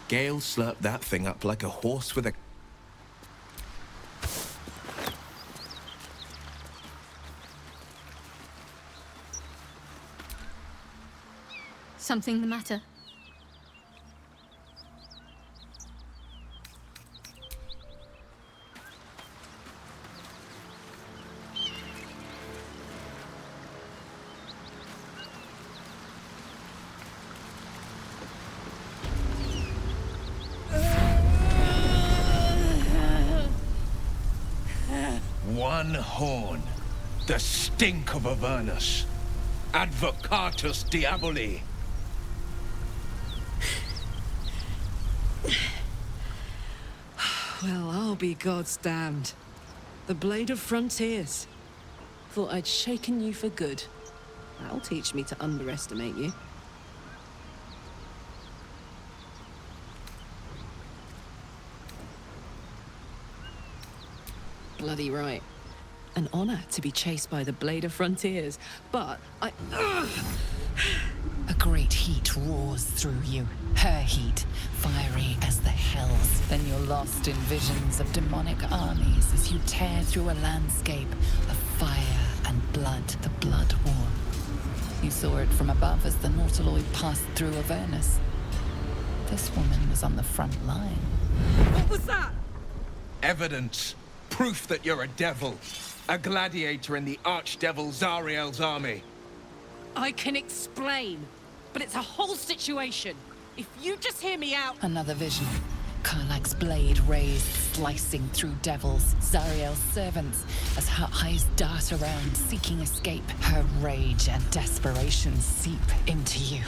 Gale slurped that thing up like a horse with a... Something the matter? One horn. The stink of Avernus. Advocatus Diaboli. Well, I'll be God's damned. The Blade of Frontiers. Thought I'd shaken you for good. That'll teach me to underestimate you. Bloody right. An honor to be chased by the Blade of Frontiers, but I... A great heat roars through you. Her heat, fiery as the hells. Then you're lost in visions of demonic armies as you tear through a landscape of fire and blood, the Blood War. You saw it from above as the Nautiloid passed through Avernus. This woman was on the front line. What was that? Evidence. Proof that you're a devil. A gladiator in the archdevil Zariel's army. I can explain, but it's a whole situation. If you just hear me out... Another vision. Karlach's blade raised, slicing through devils, Zariel's servants, as her eyes dart around, seeking escape. Her rage and desperation seep into you.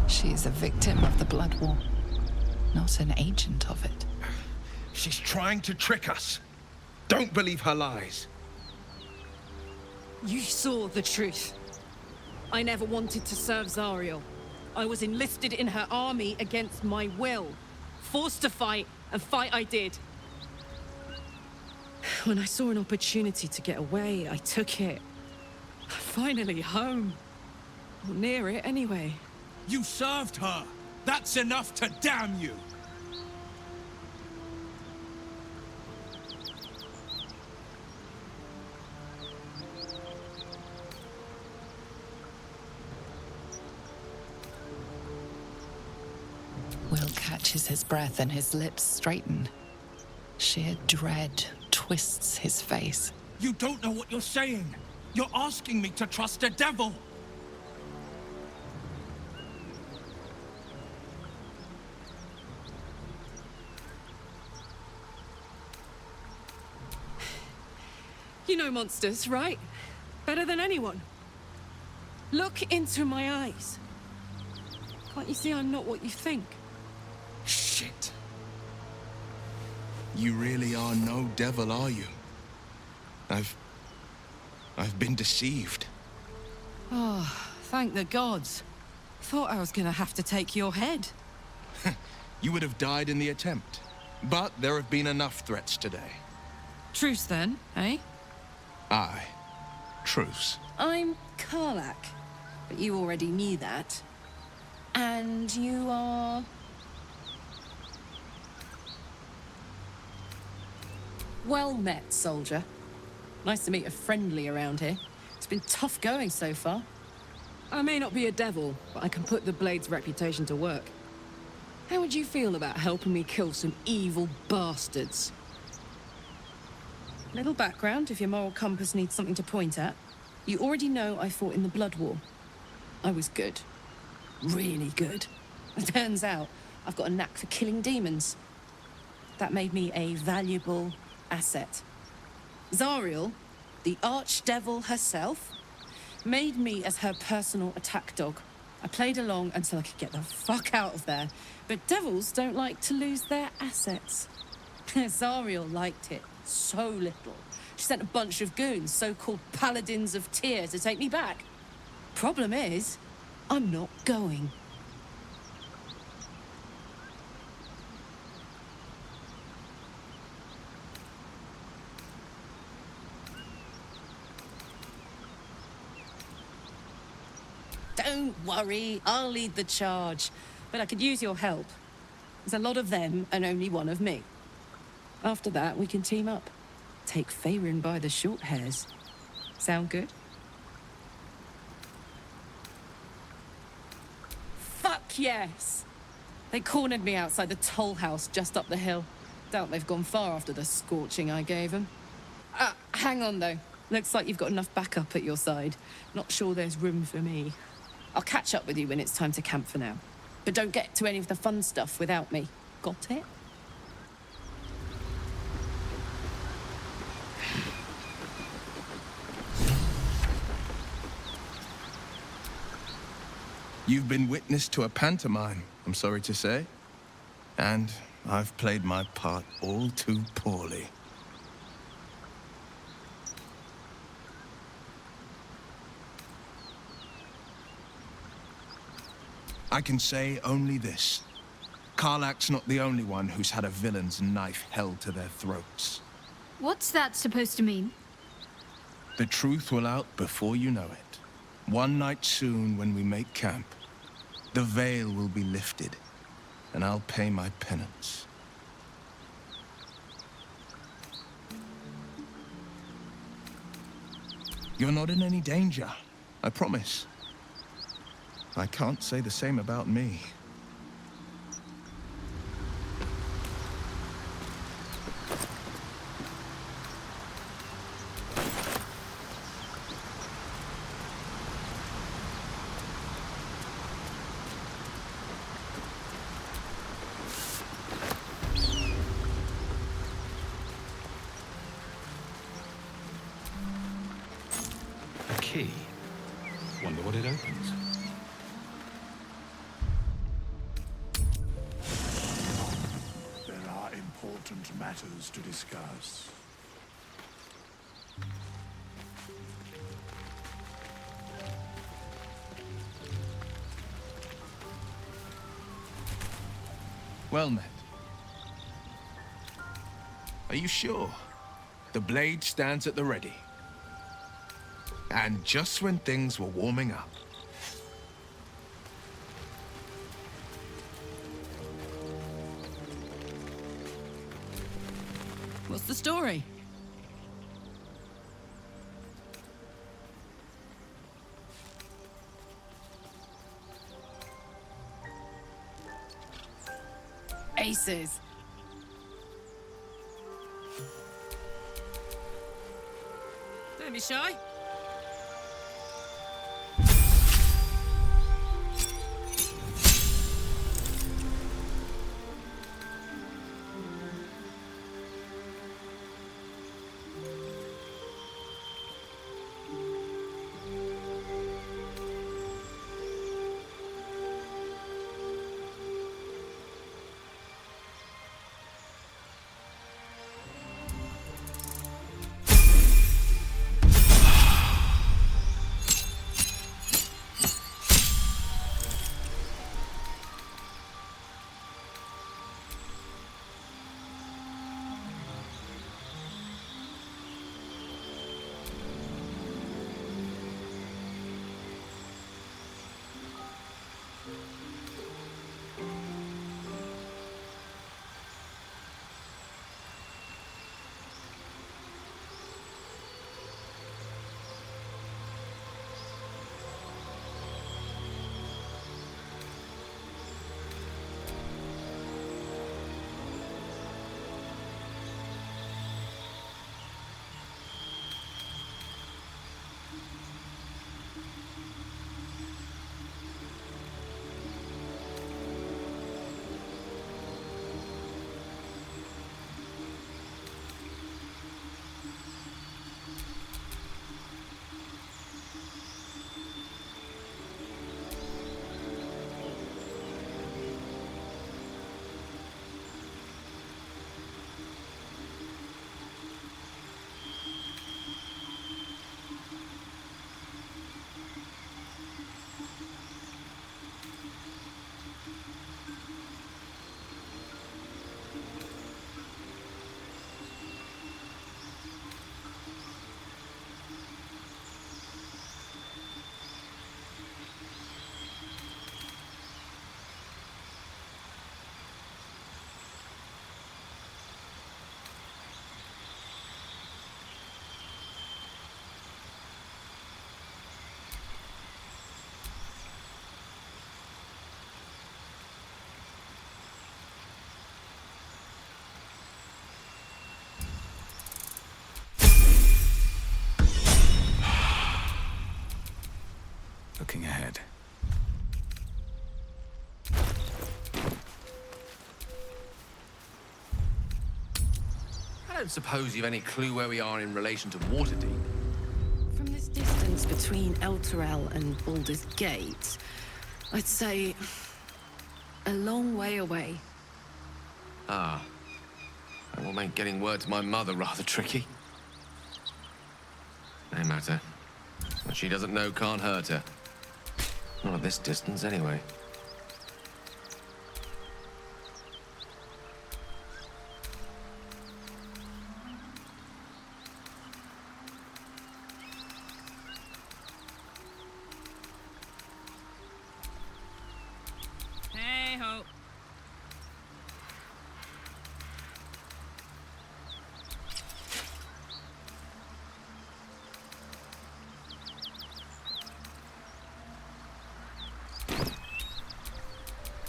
She is a victim of the Blood War, not an agent of it. She's trying to trick us. Don't believe her lies. You saw the truth. I never wanted to serve Zariel. I was enlisted in her army against my will. Forced to fight, and fight I did. When I saw an opportunity to get away, I took it. Finally home. Or near it, anyway. You served her. That's enough to damn you. Will catches his breath and his lips straighten. Sheer dread twists his face. You don't know what you're saying. You're asking me to trust a devil. You know monsters, right? Better than anyone. Look into my eyes. Can't you see I'm not what you think? Shit. You really are no devil, are you? I've been deceived. Oh, thank the gods. Thought I was gonna have to take your head. You would have died in the attempt. But there have been enough threats today. Truce then, eh? Aye. Truce. I'm Karlach, but you already knew that. And you are... Well met, soldier. Nice to meet a friendly around here. It's been tough going so far. I may not be a devil, but I can put the Blade's reputation to work. How would you feel about helping me kill some evil bastards? Little background, if your moral compass needs something to point at. You already know I fought in the Blood War. I was good. Really good. It turns out I've got a knack for killing demons. That made me a valuable asset. Zariel, the archdevil herself, made me as her personal attack dog. I played along until I could get the fuck out of there. But devils don't like to lose their assets. Zariel liked it so little. She sent a bunch of goons, so-called paladins of Tyr, to take me back. Problem is, I'm not going. Don't worry, I'll lead the charge. But I could use your help. There's a lot of them and only one of me. After that, we can team up. Take Faerun by the short hairs. Sound good? Fuck yes! They cornered me outside the toll house just up the hill. Doubt they've gone far after the scorching I gave them. Hang on though. Looks like you've got enough backup at your side. Not sure there's room for me. I'll catch up with you when it's time to camp for now. But don't get to any of the fun stuff without me. Got it? You've been witness to a pantomime, I'm sorry to say. And I've played my part all too poorly. I can say only this. Karlach's not the only one who's had a villain's knife held to their throats. What's that supposed to mean? The truth will out before you know it. One night soon, when we make camp, the veil will be lifted, and I'll pay my penance. You're not in any danger, I promise. I can't say the same about me. A key. Wonder what it opens. There are important matters to discuss. Well met. Are you sure? The blade stands at the ready. And just when things were warming up. What's the story? Aces. Don't be shy. don't suppose you've any clue where we are in relation to Waterdeep. From this distance between Elturel and Baldur's Gate, I'd say a long way away. Ah. That will make getting word to my mother rather tricky. No matter. What she doesn't know can't hurt her. Not at this distance, anyway. Hey-ho.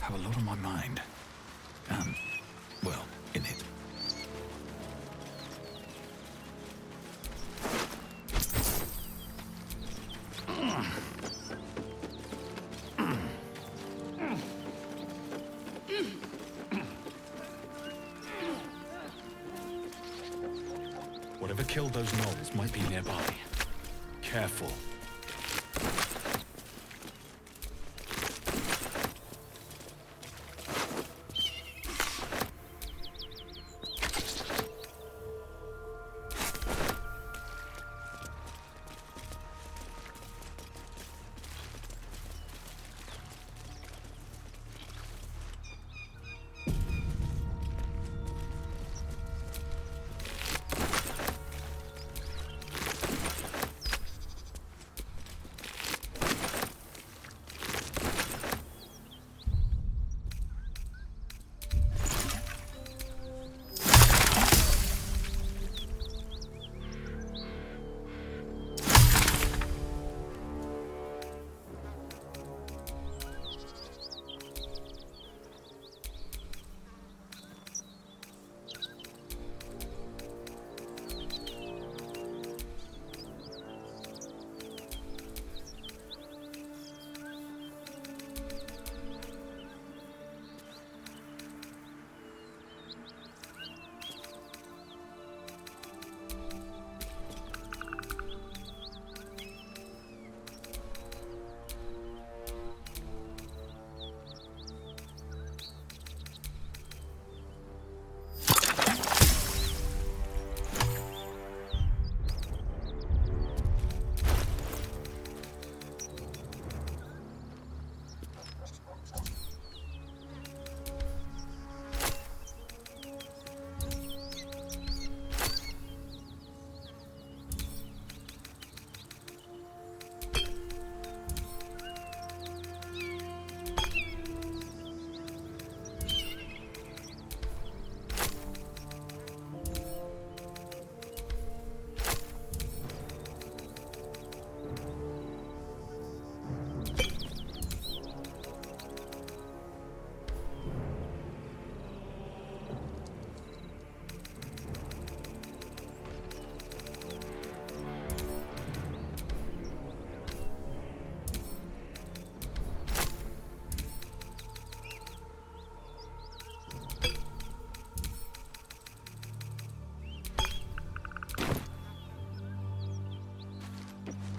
Have a lot on my mind. Well, in it. Whatever killed those gnolls might be nearby. Careful.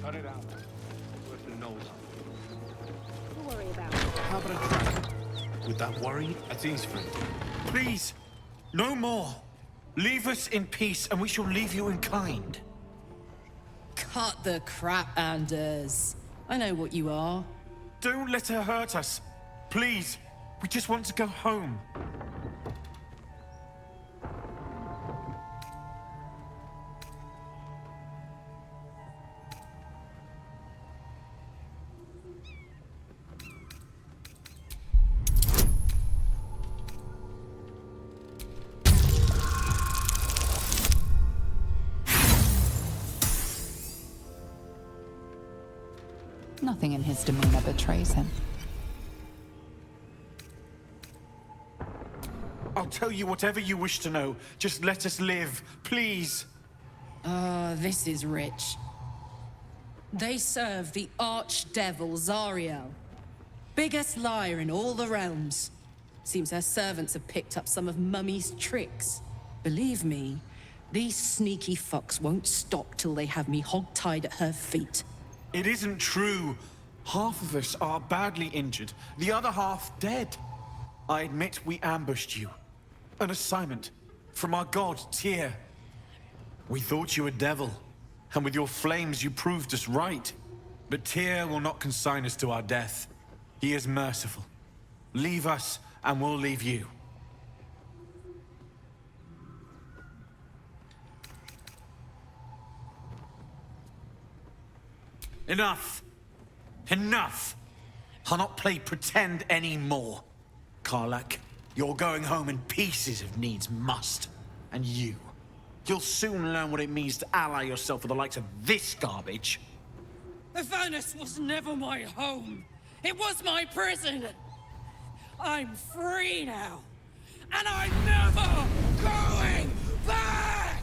Cut it out. With the nose. Don't worry about it. How about a trap? Would that worry at Eastford? Please, no more. Leave us in peace, and we shall leave you in kind. Cut the crap, Anders. I know what you are. Don't let her hurt us. Please, we just want to go home. Nothing in his demeanor betrays him. I'll tell you whatever you wish to know. Just let us live, please. This is rich. They serve the archdevil Zariel. Biggest liar in all the realms. Seems her servants have picked up some of Mummy's tricks. Believe me, These sneaky fucks won't stop till they have me hog-tied at her feet. It isn't true. Half of us are badly injured, the other half dead. I admit we ambushed you. An assignment from our god, Tyr. We thought you a devil, and with your flames you proved us right. But Tyr will not consign us to our death. He is merciful. Leave us, and we'll leave you. Enough! Enough! I'll not play pretend anymore. Karlak, you're going home in pieces if needs must. And you'll soon learn what it means to ally yourself with the likes of this garbage. The furnace was never my home. It was my prison. I'm free now. And I'm never going back!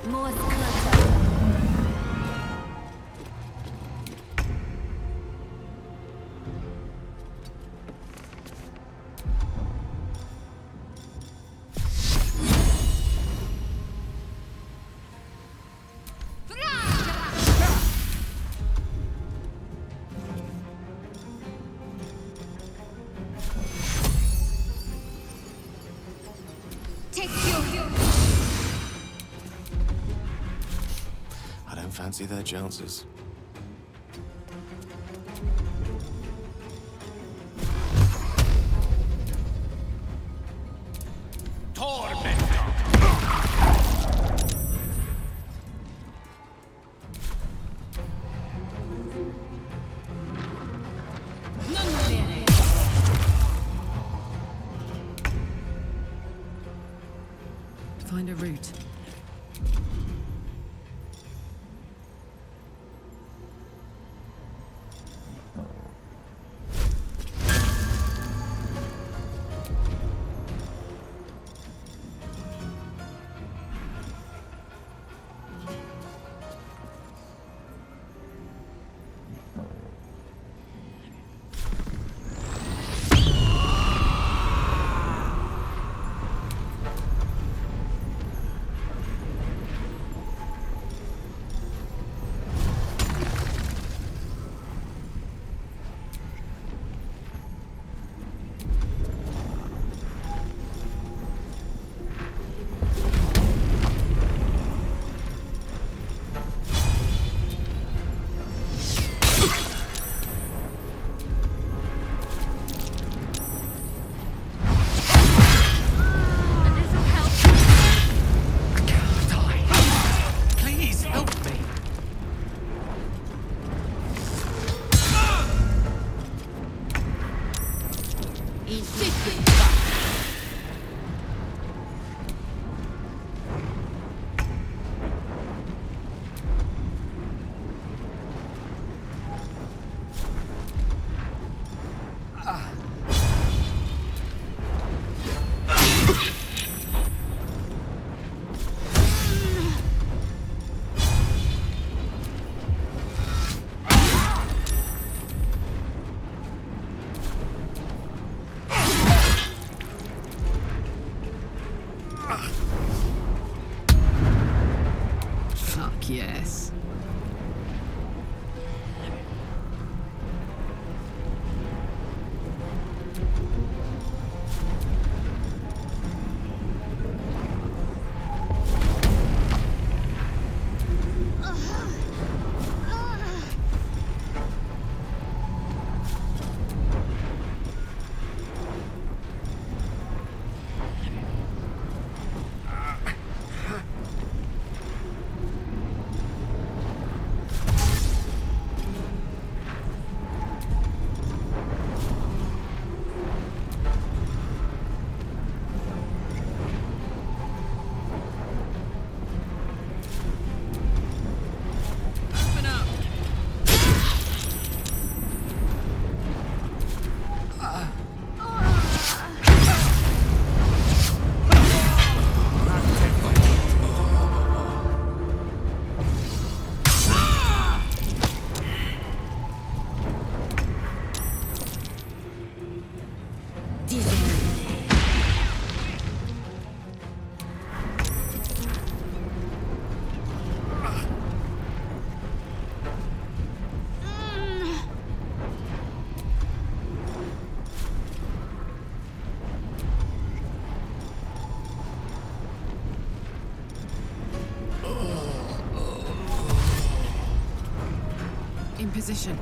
More I don't fancy their chances. Find a route. in position.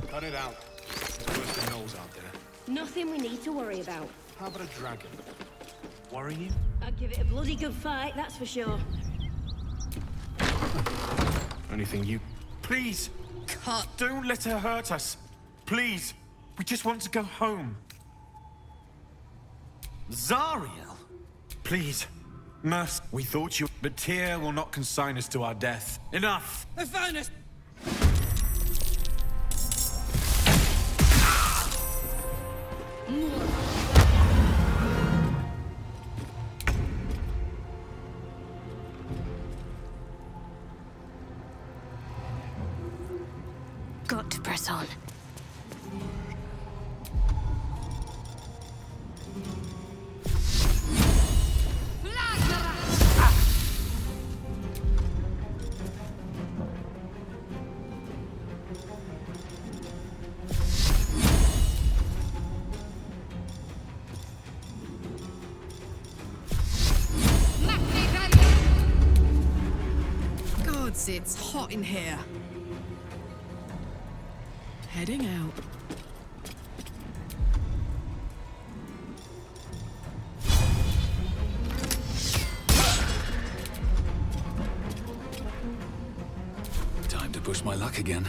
Cut it out. There's worse than gnolls out there. Nothing we need to worry about. How about a dragon? Worry you? I'd give it a bloody good fight, that's for sure. Anything you... Please! Cut! Don't let her hurt us! Please! We just want to go home. Zariel! Please. Mercy. We thought you... But Tyr will not consign us to our death. Enough! They found us! Got to press on. Gods, it's hot in here. Heading out. Time to push my luck again.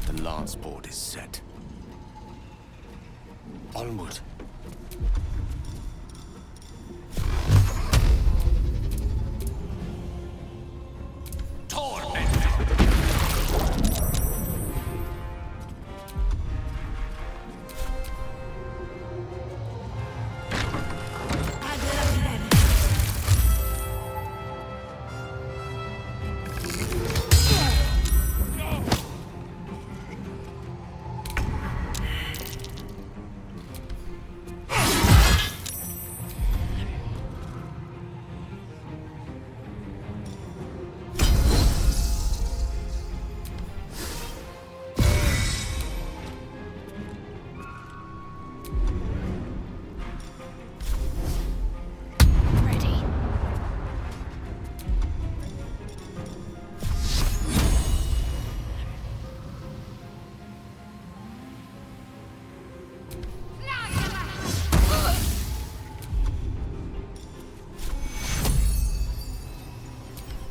The lance board is set. Onward.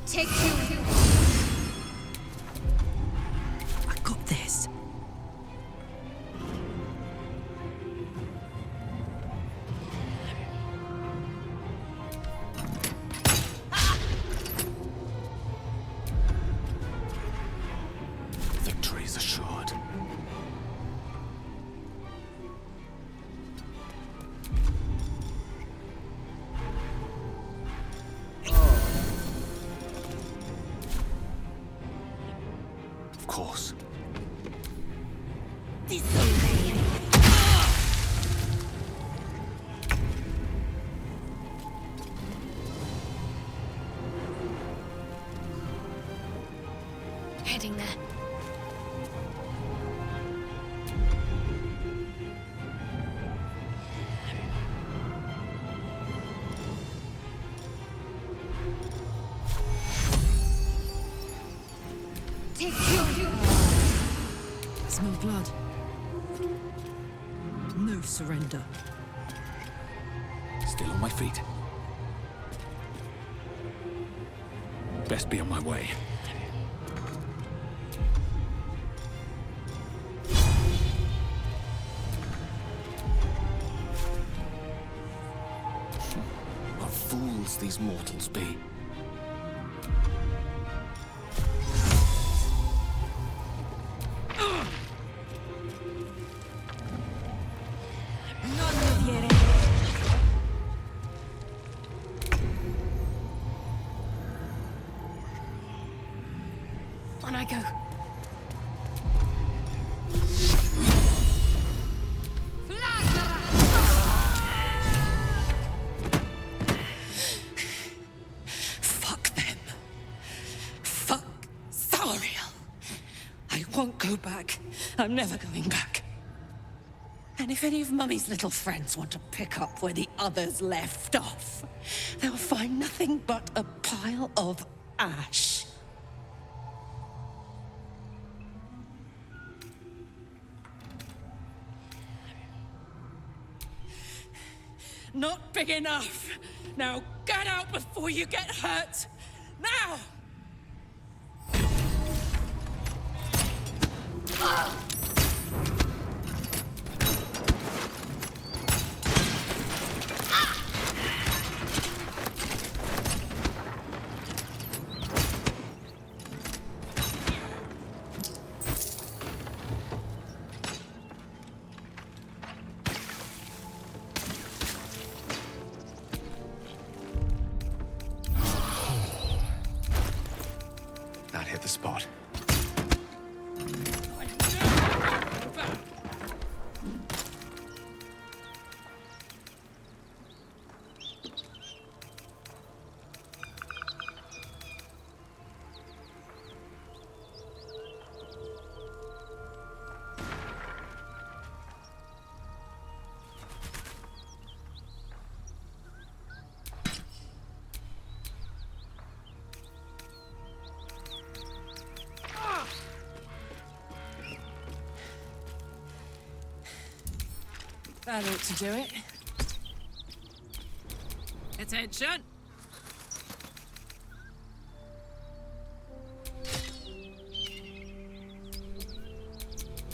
Take two. I got this. Victory is assured. Of course. Heading there. take you. I smell blood. No surrender. Still on my feet. Best be on my way. What fools these mortals be. On I go. Fuck them. Fuck Zariel. I won't go back. I'm never going back. And if any of Mummy's little friends want to pick up where the others left off, they'll find nothing but a pile of ash. Not big enough. Now get out before you get hurt. Now! That hit the spot. That ought to do it. Attention!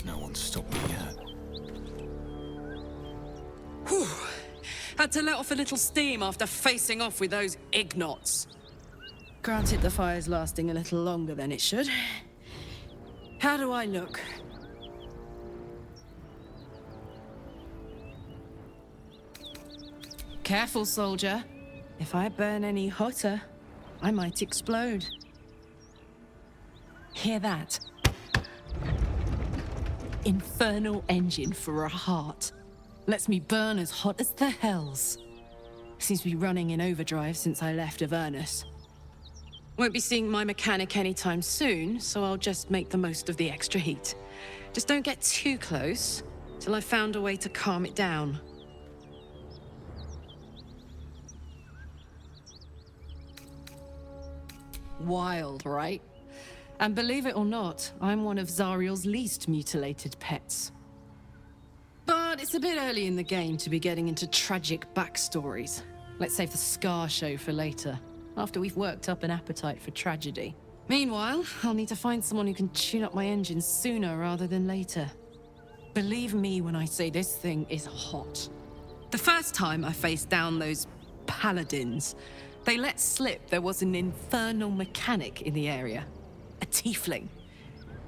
No one's stopped me yet. Whew. Had to let off a little steam after facing off with those ignots. Granted, the fire's lasting a little longer than it should. How do I look? Careful, soldier. If I burn any hotter, I might explode. Hear that? Infernal engine for a heart. Lets me burn as hot as the hells. Seems to be running in overdrive since I left Avernus. Won't be seeing my mechanic anytime soon, so I'll just make the most of the extra heat. Just don't get too close, till I've found a way to calm it down. Wild, right? And believe it or not, I'm one of Zariel's least mutilated pets. But it's a bit early in the game to be getting into tragic backstories. Let's save the scar show for later, after we've worked up an appetite for tragedy. Meanwhile, I'll need to find someone who can tune up my engine sooner rather than later. Believe me when I say this thing is hot. The first time I faced down those paladins, they let slip there was an infernal mechanic in the area. A tiefling.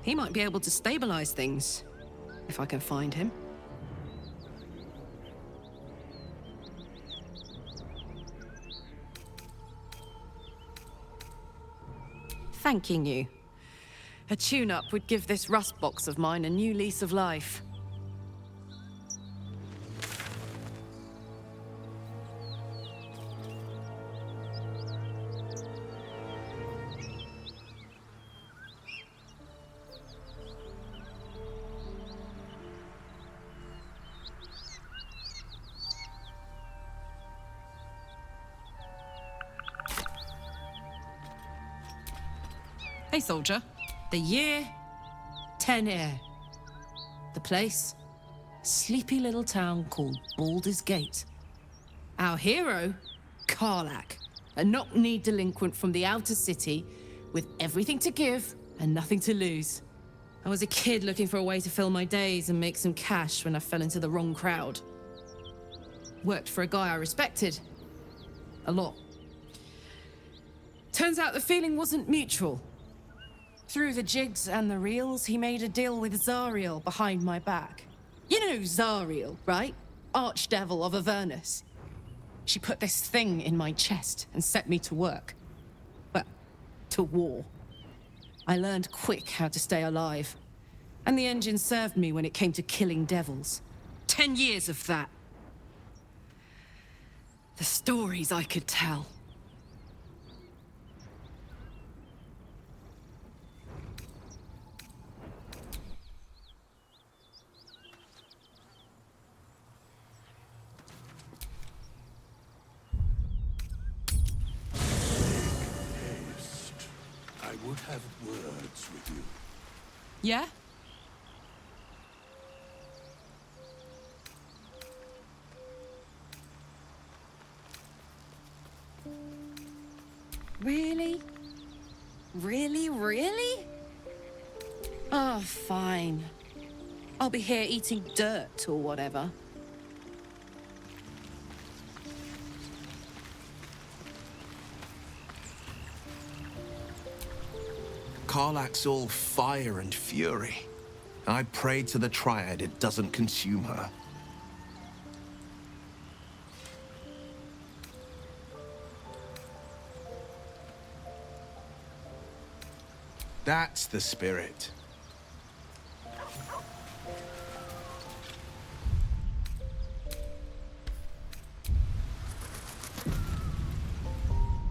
He might be able to stabilize things, if I can find him. Thanking you. A tune-up would give this rust box of mine a new lease of life. Hey, soldier. The year, 10 air. The place, sleepy little town called Baldur's Gate. Our hero, Karlak, a knock-knee delinquent from the outer city with everything to give and nothing to lose. I was a kid looking for a way to fill my days and make some cash when I fell into the wrong crowd. Worked for a guy I respected. A lot. Turns out the feeling wasn't mutual. Through the jigs and the reels, he made a deal with Zariel behind my back. You know Zariel, right? Archdevil of Avernus. She put this thing in my chest and set me to work. Well, to war. I learned quick how to stay alive. And the engine served me when it came to killing devils. 10 years of that. The stories I could tell. I would have words with you. Yeah? Really? Really, really? Oh, fine. I'll be here eating dirt or whatever. Karlak's all fire and fury. I pray to the Triad it doesn't consume her. That's the spirit.